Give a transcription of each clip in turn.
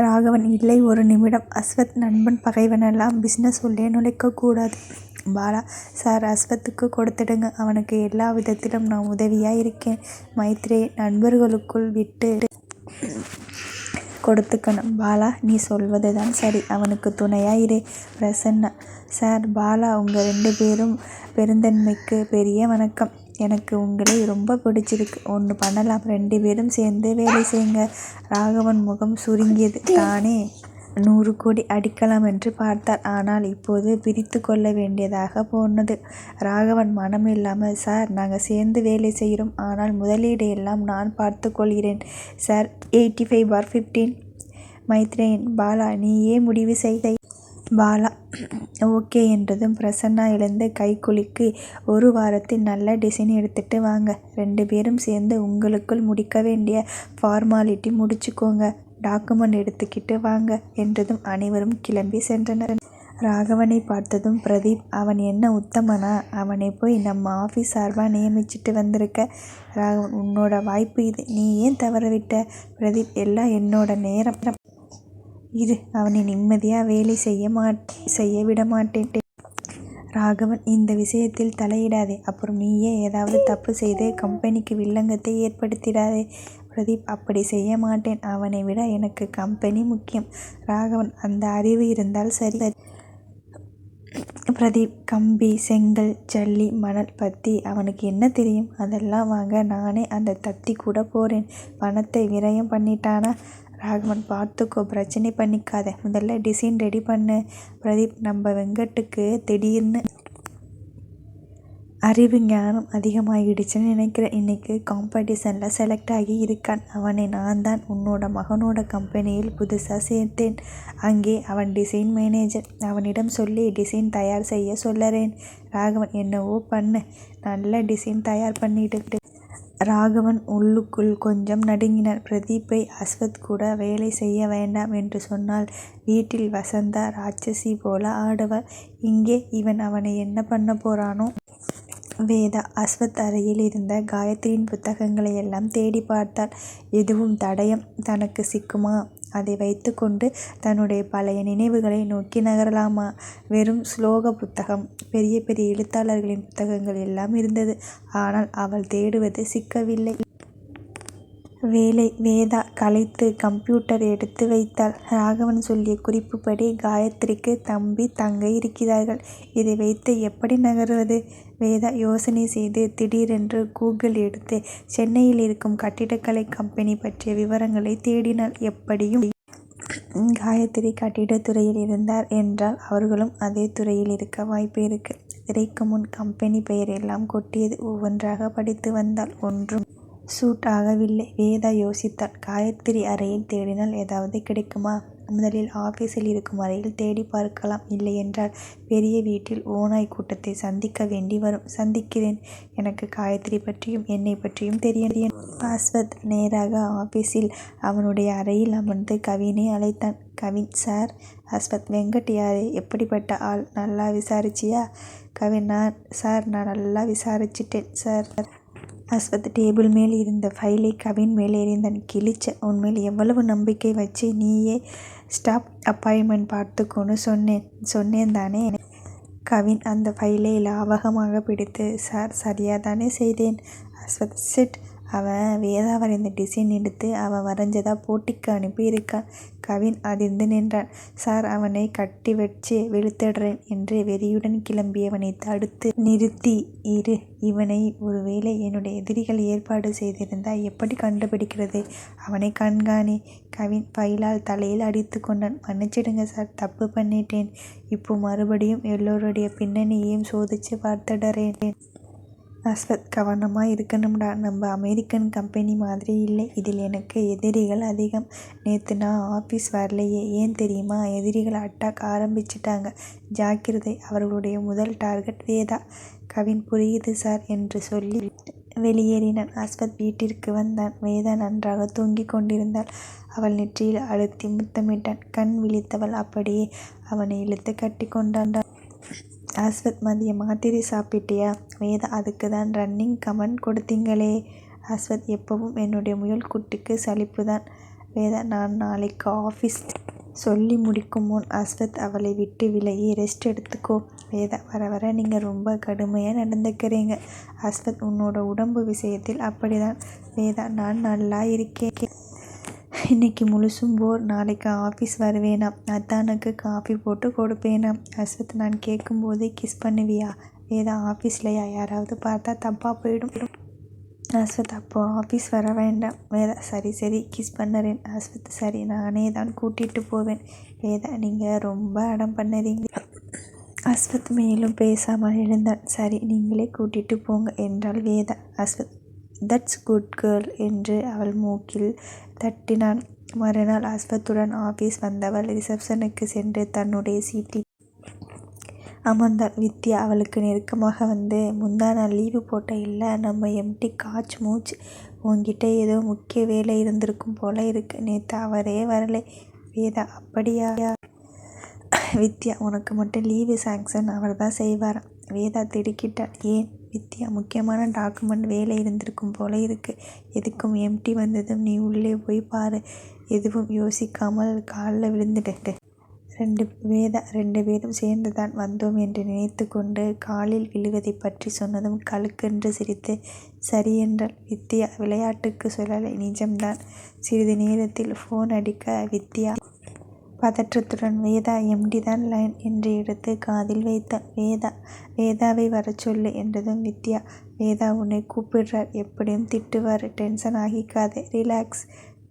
ராகவன் இல்லை ஒரு நிமிடம். அஸ்வத் நண்பன் பகைவனெல்லாம் பிஸ்னஸ் உள்ளே நுழைக்கக்கூடாது. பாலா சார் அஸ்வத்துக்கு கொடுத்துடுங்க. அவனுக்கு எல்லா விதத்திலும் நான் உதவியாக இருக்கேன். மைத்ரே நண்பர்களுக்குள் விட்டு கொடுத்துக்கணும். பாலா நீ சொல்வது தான் சரி. அவனுக்கு துணையாக இரு. பிரசன்னா சார் பாலா உங்கள் 2 பேரும் பெருந்தன்மைக்கு பெரிய வணக்கம். எனக்கு உங்களை ரொம்ப பிடிச்சிருக்கு. ஒன்று பண்ணலாம். 2 பேரும் சேர்ந்து வேலை செய்யுங்க. ராகவன் முகம் சுருங்கியது. தானே 100 கோடி அடிக்கலாம் என்று பார்த்தார். ஆனால் இப்போது பிரித்து கொள்ள வேண்டியதாக போனது. ராகவன் மனம் இல்லாமல் சார் நாங்கள் சேர்ந்து வேலை செய்கிறோம். ஆனால் முதலீடு எல்லாம் நான் பார்த்து கொள்கிறேன் சார். 85/15. மைத்ரேயன் பாலா நீயே முடிவு செய். பாலா ஓகே என்றதும் பிரசன்னா எழுந்து கைக்குலுக்கி 1 வாரத்தில் நல்ல டிசைன் எடுத்துட்டு வாங்க. 2 பேரும் சேர்ந்து உங்களுக்குள் முடிக்க வேண்டிய ஃபார்மாலிட்டி முடிச்சுக்கோங்க. டாக்குமெண்ட் எடுத்துக்கிட்டு வாங்க என்றதும் அனைவரும் கிளம்பி சென்றனர். ராகவனை பார்த்ததும் பிரதீப் அவன் என்ன உத்தமனா? அவனை போய் நம்ம ஆஃபீஸ் சார்பாக நியமிச்சுட்டு வந்திருக்க. ராகவன் உன்னோட வாய்ப்பு இது. நீ ஏன் தவறவிட்ட? பிரதீப் எல்லாம் என்னோட நேரம். இது அவனை நிம்மதியாக வேலை செய்ய விட மாட்டேன். ராகவன் இந்த விஷயத்தில் தலையிடாதே. அப்புறம் நீயே ஏதாவது தப்பு செய்து கம்பெனிக்கு வில்லங்கத்தை ஏற்படுத்திடாதே. பிரதீப் அப்படி செய்ய மாட்டேன். அவனை விட எனக்கு கம்பெனி முக்கியம். ராகவன் அந்த அறிவு இருந்தால் சரி. பிரதீப் கம்பி செங்கல் ஜல்லி மணல் பற்றி அவனுக்கு என்ன தெரியும்? அதெல்லாம் வாங்க நானே அந்த தத்தி கூட போகிறேன். பணத்தை விரயம் பண்ணிட்டானா? ராகவன் பார்த்துக்கோ, பிரச்சனை பண்ணிக்காத. முதல்ல டிசைன் ரெடி பண்ணு. பிரதீப் நம்ம வெங்கட்டுக்கு திடீர்னு அறிவு ஞானம் அதிகமாகிடுச்சுன்னு நினைக்கிறேன். இன்றைக்கி காம்படிஷனில் செலக்ட் ஆகி இருக்கான். அவனை நான் தான் உன்னோட மகனோட கம்பெனியில் புதுசாக சேர்த்தேன். அங்கே அவன் டிசைன் மேனேஜர். அவனிடம் சொல்லி டிசைன் தயார் செய்ய சொல்லறேன். ராகவன் என்னவோ பண்ணு, நல்ல டிசைன் தயார் பண்ணிட்டு. ராகவன் உள்ளுக்குள் கொஞ்சம் நடுங்கினார். பிரதீப்பை அஸ்வத் கூட வேலை செய்ய வேண்டாம் என்று சொன்னால் வீட்டில் வசந்தா ராட்சசி போல ஆடுவார். இங்கே இவன் அவனை என்ன பண்ண போறானோ? வேதா அஸ்வத் அறையில் இருந்த காயத்ரியின் புத்தகங்களை எல்லாம் தேடி பார்த்தாள். எதுவும் தடயம் தனக்கு சிக்குமா? அதை வைத்து கொண்டு தன்னுடைய பழைய நினைவுகளை நோக்கி நகரலாமா? வெறும் ஸ்லோக புத்தகம், பெரிய பெரிய எழுத்தாளர்களின் புத்தகங்கள் எல்லாம் இருந்தது. ஆனால் அவள் தேடுவது சிக்கவில்லை. வேதா கலைத்து கம்ப்யூட்டர் எடுத்து வைத்தாள். ராகவன் சொல்லிய குறிப்புப்படி காயத்ரிக்கு தம்பி தங்கை இருக்கிறார்கள். இதை வைத்து எப்படி நகர்வது? வேதா யோசனை செய்து திடீரென்று கூகுள் எடுத்து சென்னையில் இருக்கும் கட்டிடக்கலை கம்பெனி பற்றிய விவரங்களை தேடினாள். எப்படியும் காயத்ரி கட்டிடத்துறையில் இருந்தார் என்றால் அவர்களும் அதே துறையில் இருக்க வாய்ப்பு இருக்கு. திரைக்கு முன் கம்பெனி பெயர் எல்லாம் கொட்டியது. ஒவ்வொன்றாக படித்து வந்தால் ஒன்றும் சூட் ஆகவில்லை. வேதா யோசித்தாள். காயத்ரி அறையில் தேடினால் ஏதாவது கிடைக்குமா? முதலில் ஆஃபீஸில் இருக்கும் அறையில் தேடி பார்க்கலாம். இல்லை என்றால் பெரிய வீட்டில் ஓநாய் கூட்டத்தை சந்திக்க வேண்டி வரும். சந்திக்கிறேன். எனக்கு காயத்ரி பற்றியும் என்னை பற்றியும் தெரியும். அஸ்வத் நேராக ஆஃபீஸில் அவனுடைய அறையில் அமர்ந்து கவினை அழைத்தான். கவின் சார். அஸ்வத் வெங்கட் யாரு? எப்படிப்பட்ட ஆள்? நல்லா விசாரிச்சியா? கவின் நான் நல்லா விசாரிச்சிட்டேன் சார். அஸ்வத் டேபிள் மேல் இருந்த ஃபைலை கவின் மேல் எறிந்தான். கிழிச்ச. உன்மேல் எவ்வளவு நம்பிக்கை வச்சு நீயே ஸ்டாப் அப்பாயின்மெண்ட் பார்த்துக்கோன்னு சொன்னேன் தானே? கவின் அந்த ஃபைலை லாவகமாக பிடித்து சார் சரியாக தானே செய்தேன். அஸ்வத் சிட். அவன் வேதா வரைந்த டிசைன் எடுத்து அவன் வரைஞ்சதா போட்டிக்கு அனுப்பி இருக்கான். கவின் அதிர்ந்து நின்றான். சார் அவனை கட்டி வச்சு வெளுத்திடுறேன் என்று வெறியுடன் கிளம்பியவனை தடுத்து நிறுத்தி இரு. இவனை ஒருவேளை என்னுடைய எதிரிகள் ஏற்பாடு செய்திருந்தால் எப்படி கண்டுபிடிக்கிறது? அவனை கண்காணி. கவின் ஃபைலால் தலையில் அடித்து கொண்டான். மன்னிச்சிடுங்க சார், தப்பு பண்ணிட்டேன். இப்போ மறுபடியும் எல்லோருடைய பின்னணியையும் சோதிச்சு பார்த்துடுறேன். அஸ்வத் கவனமாக இருக்கணும்டா. நம்ம அமெரிக்கன் கம்பெனி மாதிரி இல்லை. இதில் எனக்கு எதிரிகள் அதிகம். நேற்று நான் ஆஃபீஸ் வரலையே. ஏன் தெரியுமா? எதிரிகள் அட்டாக் ஆரம்பிச்சிட்டாங்க. ஜாக்கிரதை. அவர்களுடைய முதல் டார்கெட் வேதா. கவின் புரியுது சார் என்று சொல்லி வெளியேறினான். அஸ்வத் வீட்டிற்கு வந்தான். வேதா நன்றாக தூங்கிக் கொண்டிருந்தாள். அவள் நெற்றியில் அழுத்தி முத்தமிட்டான். கண் விழித்தவள் அப்படியே அவனை இழுத்து கட்டி கொண்டான். அஸ்வத் மதிய மாத்திரை சாப்பிட்டியா? வேதா அதுக்கு தான் ரன்னிங் கமெண்ட் கொடுத்தீங்களே. அஸ்வத் எப்பவும் என்னுடைய முயல் குட்டிக்கு சலிப்பு தான். வேதா நான் நாளைக்கு ஆஃபீஸ் சொல்லி முடிக்கும் முன் அஸ்வத் அவளை விட்டு விலகி ரெஸ்ட் எடுத்துக்கோ. வேதா வர வர நீங்கள் ரொம்ப கடுமையாக நடந்துக்கிறீங்க. அஸ்வத் உன்னோட உடம்பு விஷயத்தில் அப்படிதான். வேதா நான் நல்லா இருக்கேன். இன்னைக்கு முழுசும் போர். நாளைக்கு ஆஃபீஸ் வருவேனா? அத்தானுக்கு காஃபி போட்டு கொடுப்பேனா? அஸ்வத் நான் கேட்கும்போதே கிஸ் பண்ணுவியா? வேதா ஆஃபீஸ்லையா? யாராவது பார்த்தா தப்பாக போயிடும். அஸ்வத் அப்போ ஆஃபீஸ் வர வேண்டாம். வேதா சரி சரி கிஸ் பண்ணுறேன். அஸ்வத் சரி நானே தான் கூட்டிகிட்டு போவேன். வேதா நீங்கள் ரொம்ப அடம் பண்ணுறீங்க. அஸ்வத் மேலும் பேசாமல் எழுந்தான். சரி நீங்களே கூட்டிகிட்டு போங்க என்றாள் Veda. Ashwath that's good girl என்று அவள் மூக்கில் தட்டினான். மறுநாள் அஸ்வத்துடன் ஆஃபீஸ் வந்தவள் ரிசப்ஷனுக்கு சென்று தன்னுடைய சீட்டில் அமர்ந்தாள். வித்யா அவளுக்கு நெருக்கமாக வந்து, முந்தா நாள் லீவு போட்ட இல்லை நம்ம எம்டி காச் மூச், உன்கிட்ட ஏதோ முக்கிய வேலை இருந்திருக்கும் போல இருக்கு. நேற்று அவரே வரலை. வேதா அப்படியா? வித்யா உனக்கு மட்டும் லீவு சாங்ஷன் அவர் தான் செய்வாராம். வேதா திடுக்கிட்டாள். ஏன்? வித்யா முக்கியமான டாக்குமெண்ட் வேலை இருந்திருக்கும் போல இருக்கு. எதுக்கும் எம்டி வந்ததும் நீ உள்ளே போய் பாரு. எதுவும் யோசிக்காமல் காலில் விழுந்துட்டு வேதா 2 பேரும் சேர்ந்துதான் வந்தோம் என்று நினைத்து கொண்டு காலில் விழுவதை பற்றி சொன்னதும் கழுக்கென்று சிரித்து சரி என்றாள். வித்யா விளையாட்டுக்கு சொல்லலை, நிஜம்தான். சிறிது நேரத்தில் ஃபோன் அடிக்க வித்யா பதற்றத்துடன் வேதா எம்டி தான் லைன் என்று எடுத்து காதில் வைத்தாள். வேதாவை வரச் சொல்லு என்றதும் வித்யா வேதா உன்னை கூப்பிடுறார், எப்படியும் திட்டுவார், டென்ஷன் ஆகிக்காதே, ரிலாக்ஸ்.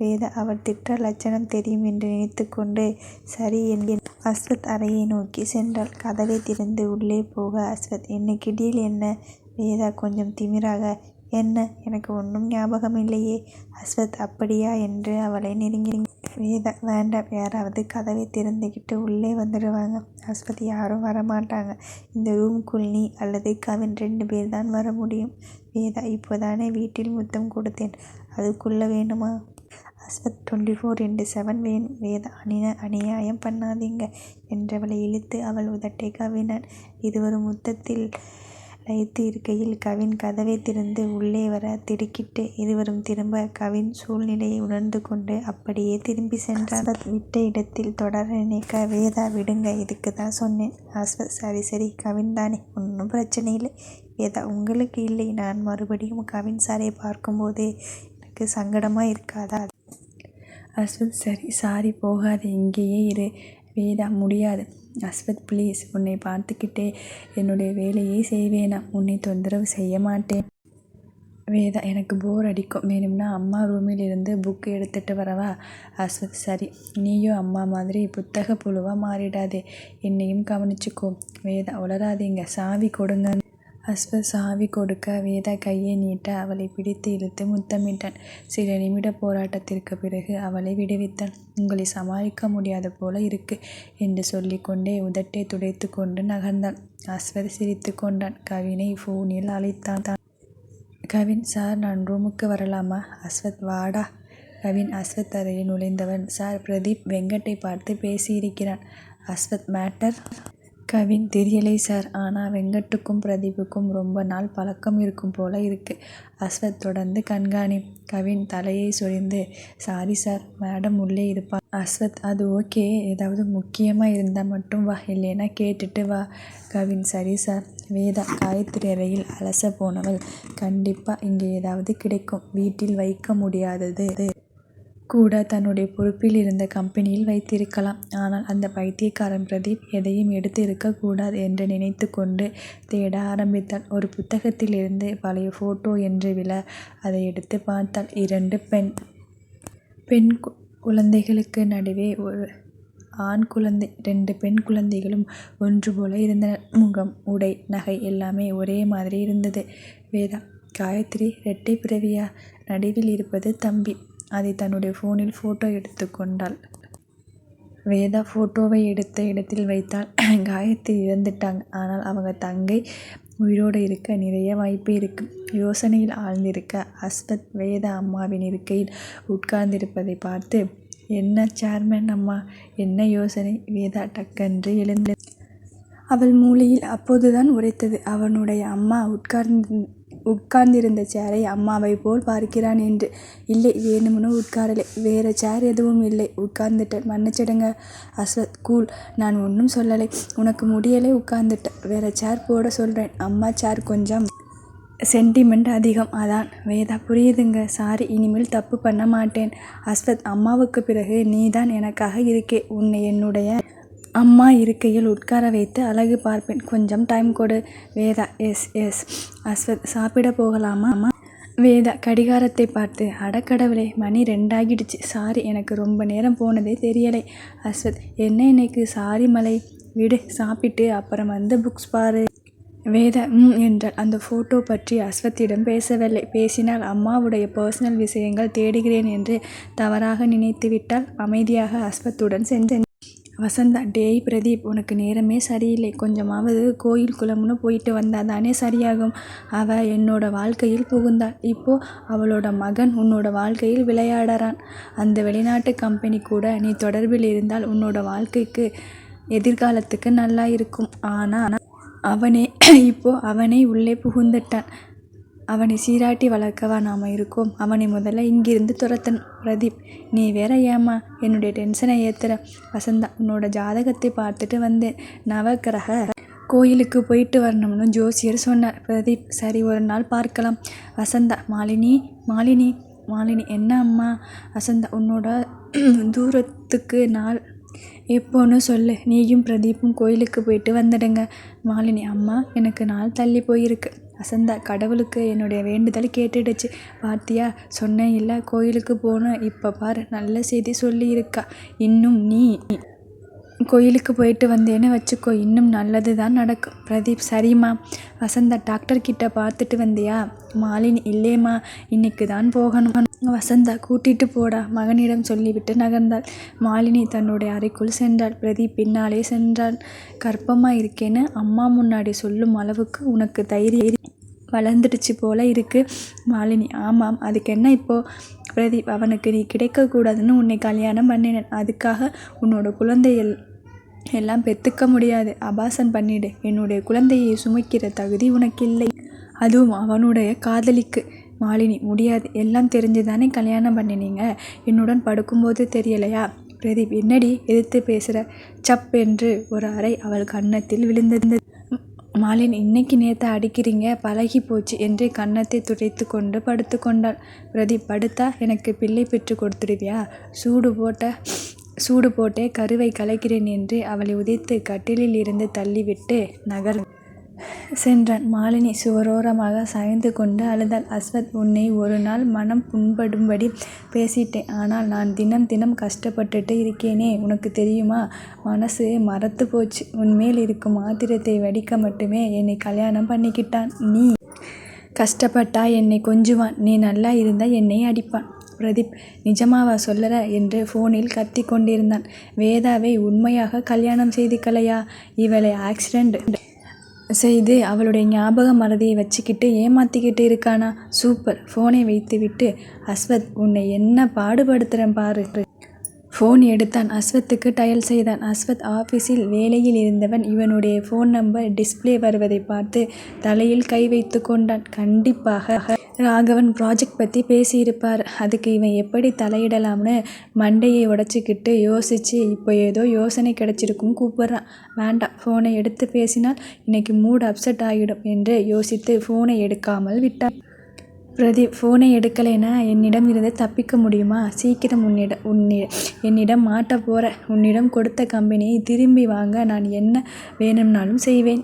வேதா அவர் திட்ட லட்சணம் தெரியும் என்று நினைத்து கொண்டு சரி என்கிறேன். அஸ்வத் அறையை நோக்கி சென்றாள். கதவை திறந்து உள்ளே போக அஸ்வத் இன்னைக்கு டீல் என்ன? வேதா கொஞ்சம் திமிராக என்ன? எனக்கு ஒன்றும் ஞாபகம் இல்லையே. அஸ்வத் அப்படியா என்று அவளை நெருங்கி வேதா வேண்டாம், யாராவது கதவை திறந்துக்கிட்டு உள்ளே வந்துடுவாங்க. அஸ்வத் யாரும் வரமாட்டாங்க. இந்த ரூம்குள் நீ அல்லது கவின் 2 பேர் தான் வர முடியும். வேதா இப்போதானே வீட்டில் முத்தம் கொடுத்தேன், அதுக்குள்ளே வேணுமா? அஸ்வத் 24/7 வேணும். வேதா அநியாயம் பண்ணாதீங்க என்றவளை இழுத்து அவள் உதட்டை கவினான். இருவரும் முத்தத்தில் லயித்து இருக்கையில் கவின் கதவை திறந்து உள்ளே வர திடுக்கிட்டு இருவரும் திரும்ப கவின் சூழ்நிலையை உணர்ந்து கொண்டு அப்படியே திரும்பி சென்றார். விட்ட இடத்தில் தொடர நினைக்க வேதா விடுங்க, இதுக்கு தான் சொன்னேன். அஸ்வத் சரி சரி கவின் தானே, ஒன்றும் பிரச்சனை இல்லை. வேதா உங்களுக்கு இல்லை, நான் மறுபடியும் கவின் சாரை பார்க்கும்போது எனக்கு சங்கடமாக இருக்காதா? அஸ்வத் சரி சாரி போகாது, இங்கேயே இரு. வேதா முடியாது. அஸ்வத் ப்ளீஸ், உன்னை பார்த்துக்கிட்டே என்னுடைய வேலையை செய்வேனா? உன்னை தொந்தரவு செய்ய மாட்டேன். வேதா எனக்கு போர் அடிக்கும், வேணும்னா அம்மா ரூமில் இருந்து புக் எடுத்துகிட்டு வரவா? அஸ்வத் சரி, நீயும் அம்மா மாதிரி புத்தக புழுவாக மாறிடாதே, என்னையும் கவனிச்சுக்கோ. வேதா உளராதீங்க, சாவி கொடுங்க. அஸ்வத் சாவி கொடுக்க வேதா கையை நீட்ட அவளை பிடித்து இழுத்து முத்தமிட்டான். சில நிமிட போராட்டத்திற்கு பிறகு அவளை விடுவித்தான். உங்களை சமாளிக்க முடியாத போல இருக்கு என்று சொல்லிக்கொண்டே உதட்டை துடைத்து கொண்டு நகர்ந்தான். அஸ்வத் சிரித்து கொண்டான். கவினை ஃபோனில் அழைத்தான். கவின் சார், நான் ரூமுக்கு வரலாமா? அஸ்வத் வாடா. கவின் அஸ்வத் அறையில் நுழைந்தவன் சார், பிரதீப் வெங்கட்டை பார்த்து பேசியிருக்கிறான். அஸ்வத் மேட்டர்? கவின் தெரியலை சார், ஆனால் வெங்கட்டுக்கும் பிரதீப்புக்கும் ரொம்ப நாள் பழக்கம் இருக்கும் போல இருக்கு. அஸ்வத் தொடர்ந்து கண்காணி. கவின் தலையை சொரிந்து சாரி சார், மேடம் உள்ளே இருப்பார். அஸ்வத் அது ஓகே, ஏதாவது முக்கியமாக இருந்தால் மட்டும் வா, இல்லைன்னா கேட்டுட்டு வா. கவின் சரி சார். வேதா காயத்ரி அறையில் அலச போனவள் கண்டிப்பாக இங்கே ஏதாவது கிடைக்கும், வீட்டில் வைக்க முடியாதது கூட தன்னுடைய பொறுப்பில் இருந்த கம்பெனியில் வைத்திருக்கலாம். ஆனால் அந்த பைத்தியக்காரன் பிரதீப் எதையும் எடுத்து இருக்கக்கூடாது என்று நினைத்து கொண்டு தேட ஆரம்பித்தாள். ஒரு புத்தகத்தில் இருந்து பழைய ஃபோட்டோ என்று விழ அதை எடுத்து பார்த்தாள். 2 பெண் குழந்தைகளுக்கு நடுவே ஒரு ஆண் குழந்தை. 2 பெண் குழந்தைகளும் ஒன்று போல இருந்தனர். முகம், உடை, நகை எல்லாமே ஒரே மாதிரி இருந்தது. வேதா காயத்ரி இரட்டை பிறவியா? நடுவில் இருப்பது தம்பி. அதை தன்னுடைய ஃபோனில் ஃபோட்டோ எடுத்து கொண்டாள். வேதா ஃபோட்டோவை எடுத்த இடத்தில் வைத்தாள். காயத்ரி இறந்துட்டாங்க, ஆனால் அவங்க தங்கை உயிரோடு இருக்க நிறைய வாய்ப்பு இருக்கு. யோசனையில் ஆழ்ந்திருக்க அஸ்வத் வேதா அம்மாவின் இருக்கையில் உட்கார்ந்திருப்பதை பார்த்து என்ன சேர்மன் அம்மா, என்ன யோசனை? வேதா டக்கென்று எழுந்து அவள் மூளையில் அப்போதுதான் உரைத்தது. அவனுடைய அம்மா உட்கார்ந்திருந்த சேரை அம்மாவை போல் பார்க்கிறான் என்று. இல்லை, வேணும்னு உட்காரலை, வேற சேர் எதுவும் இல்லை, உட்கார்ந்துட்டேன், மன்னிச்சிடுங்க. அஸ்வத், கூல், நான் ஒன்றும் சொல்லலை, உனக்கு முடியலை, உட்கார்ந்துட்டேன், வேற சேர் போட சொல்கிறேன். அம்மா சேர் கொஞ்சம் சென்டிமெண்ட் அதிகம், அதான். வேதா, புரியுதுங்க, சாரி, இனிமேல் தப்பு பண்ண மாட்டேன். அஸ்வத், அம்மாவுக்கு பிறகு நீதான் எனக்காக இருக்கே, உன்னை என்னுடைய அம்மா இருக்கையில் உட்கார வைத்து அழகு பார்ப்பேன், கொஞ்சம் டைம் கொடு. Veda, S S. அஸ்வத், சாப்பிட போகலாமா? வேதா கடிகாரத்தை பார்த்து, அடக்கடவுளே, மணி 2 ஆகிடுச்சு, சாரி, எனக்கு ரொம்ப நேரம் போனதே தெரியலை. அஸ்வத், என்ன இன்னைக்கு சாரி மலை, விடு, சாப்பிட்டு அப்புறம் வந்து புக்ஸ் பாரு. வேதா என்றால். அந்த ஃபோட்டோ பற்றி அஸ்வத்திடம் பேசவில்லை, பேசினால் அம்மாவுடைய பர்சனல் விஷயங்கள் தேடுகிறேன் என்று தவறாக நினைத்து விட்டால். அமைதியாக அஸ்வத்துடன் சென்றேன். வசந்தா, டேய் பிரதீப், உனக்கு நேரமே சரியில்லை, கொஞ்சமாவது கோயில் குளம்னு போயிட்டு வந்தால் தானே சரியாகும். அவள் என்னோட வாழ்க்கையில் புகுந்தாள், இப்போ அவளோட மகன் உன்னோட வாழ்க்கையில் விளையாடுறான். அந்த வெளிநாட்டு கம்பெனி கூட நீ தொடர்பில் இருந்தால் உன்னோட வாழ்க்கைக்கு எதிர்காலத்துக்கு நல்லா இருக்கும். ஆனால் அவனே உள்ளே புகுந்துட்டான். அவனை சீராட்டி வளர்க்கவா நாம் இருக்கோம்? அவனை முதல்ல இங்கிருந்து துரத்தணும். பிரதீப், நீ வேற ஏமா என்னுடைய டென்ஷனை ஏத்துற? வசந்தா, உன்னோட ஜாதகத்தை பார்த்துட்டு வந்தேன், நவக்கிரக கோயிலுக்கு போயிட்டு வரணும்னு ஜோசியர் சொன்னார். பிரதீப், சரி, ஒரு நாள் பார்க்கலாம். வசந்தா, மாலினி, என்ன அம்மா? வசந்தா, உன்னோட தூரத்துக்கு நாள் எப்போன்னு சொல்லு, நீயும் பிரதீப்பும் கோயிலுக்கு போயிட்டு வந்துடுங்க. மாலினி, அம்மா, எனக்கு நாள் தள்ளி போயிருக்கு. வசந்தா, கடவுளுக்கு என்னுடைய வேண்டுதல் கேட்டுடுச்சு, பார்த்தியா, சொன்னேன் இல்லை கோயிலுக்கு போகணும், இப்போ பாரு, நல்ல செய்தி சொல்லி இருக்கா. இன்னும் நீ கோயிலுக்கு போயிட்டு வந்தேன்னு வச்சுக்கோ, இன்னும் நல்லது தான் நடக்கும். பிரதீப், சரிம்மா. வசந்தா, டாக்டர் கிட்ட பார்த்துட்டு வந்தியா? மாலினி, இல்லேம்மா, இன்னைக்கு தான் போகணும். வசந்தா, கூட்டிட்டு போடா, மகனிடம் சொல்லிவிட்டு நகர்ந்தாள். மாலினி தன்னுடைய அறைக்குள் சென்றாள். பிரதீப் பின்னாலே சென்றான். கர்ப்பமாக இருக்கேன்னு அம்மா முன்னாடி சொல்லும் அளவுக்கு உனக்கு தைரியம் வளர்ந்துடுச்சு போல இருக்கு. மாலினி, ஆமாம், அதுக்கு என்ன இப்போ? பிரதீப், அவனுக்கு நீ கிடைக்கக்கூடாதுன்னு உன்னை கல்யாணம் பண்ணினேன், அதுக்காக உன்னோட குழந்தைகள் எல்லாம் பெற்றுக்க முடியாது, அபாசன் பண்ணிடு. என்னுடைய குழந்தையை சுமக்கிற தகுதி உனக்கு இல்லை, அதுவும் அவனுடைய காதலிக்கு. மாலினி, முடியாது, எல்லாம் தெரிஞ்சுதானே கல்யாணம் பண்ணினீங்க, என்னுடன் படுக்கும்போது தெரியலையா? பிரதீப், என்னடி எதிர்த்து பேசுகிற? சப் என்று ஒரு அறை அவள் கன்னத்தில் விழுந்தது. மாலினி, இன்னைக்கு நேற்று அடிக்கிறீங்க, பழகி போச்சு என்று கன்னத்தை துடைத்து கொண்டு படுத்து கொண்டாள். பிரதீப், படுத்தா எனக்கு பிள்ளை பெற்று கொடுத்துடுவியா? சூடு போட்டே கருவை கலைக்கிறேன் என்று அவளை உதைத்து கட்டிலில் இருந்து தள்ளிவிட்டு சென்றான். மாலினி சுவரோரமாக சாய்ந்து கொண்டு அழுதாள். அஸ்வத், உன்னை ஒரு நாள் மனம் புண்படும்படி பேசிட்டேன், ஆனால் நான் தினம் கஷ்டப்பட்டுட்டு இருக்கேனே, உனக்கு தெரியுமா? மனசு மறத்து போச்சு. உன்மேல் இருக்கும் ஆத்திரத்தை வடிக்க மட்டுமே என்னை கல்யாணம் பண்ணிக்கிட்டான். நீ கஷ்டப்பட்டா என்னை கொஞ்சுவான், நீ நல்லா இருந்தால் என்னை அடிப்பான். பிரதீப், நிஜமாவா சொல்லற என்று ஃபோனில் கத்தி கொண்டிருந்தான். வேதாவை உண்மையாக கல்யாணம் செய்துக்கலையா? இவளை ஆக்சிடெண்ட் செய்து அவளுடைய ஞாபக மறதியை வச்சுக்கிட்டு ஏமாத்திக்கிட்டு இருக்கானா? சூப்பர். ஃபோனை வைத்துவிட்டு, அஸ்வத், உன்னை என்ன பாடுபடுத்துகிறேன் பாரு. ஃபோன் எடுத்தான். அஸ்வத்துக்கு டயல் செய்தான். அஸ்வத் ஆஃபீஸில் வேலையில் இருந்தவன் இவனுடைய ஃபோன் நம்பர் டிஸ்பிளே வருவதை பார்த்து தலையில் கை வைத்து கொண்டான். கண்டிப்பாக ராகவன் ப்ராஜெக்ட் பற்றி பேசியிருப்பார், அதுக்கு இவன் எப்படி தலையிடலாம்னு மண்டையை உடச்சிக்கிட்டு யோசித்து இப்போ ஏதோ யோசனை கிடைச்சிருக்கும் கூப்பிட்றான். வேண்டாம், ஃபோனை எடுத்து பேசினால் இன்னைக்கு மூட் அப்செட் ஆகிடும் என்று யோசித்து ஃபோனை எடுக்காமல் விட்டான். பிரதீப், ஃபோனை எடுக்கலைன்னா என்னிடம் இருந்து தப்பிக்க முடியுமா? சீக்கிரம் என்னிடம் மாட்ட போகிற. உன்னிடம் கொடுத்த கம்பெனியை திரும்பி வாங்க நான் என்ன வேணும்னாலும் செய்வேன்.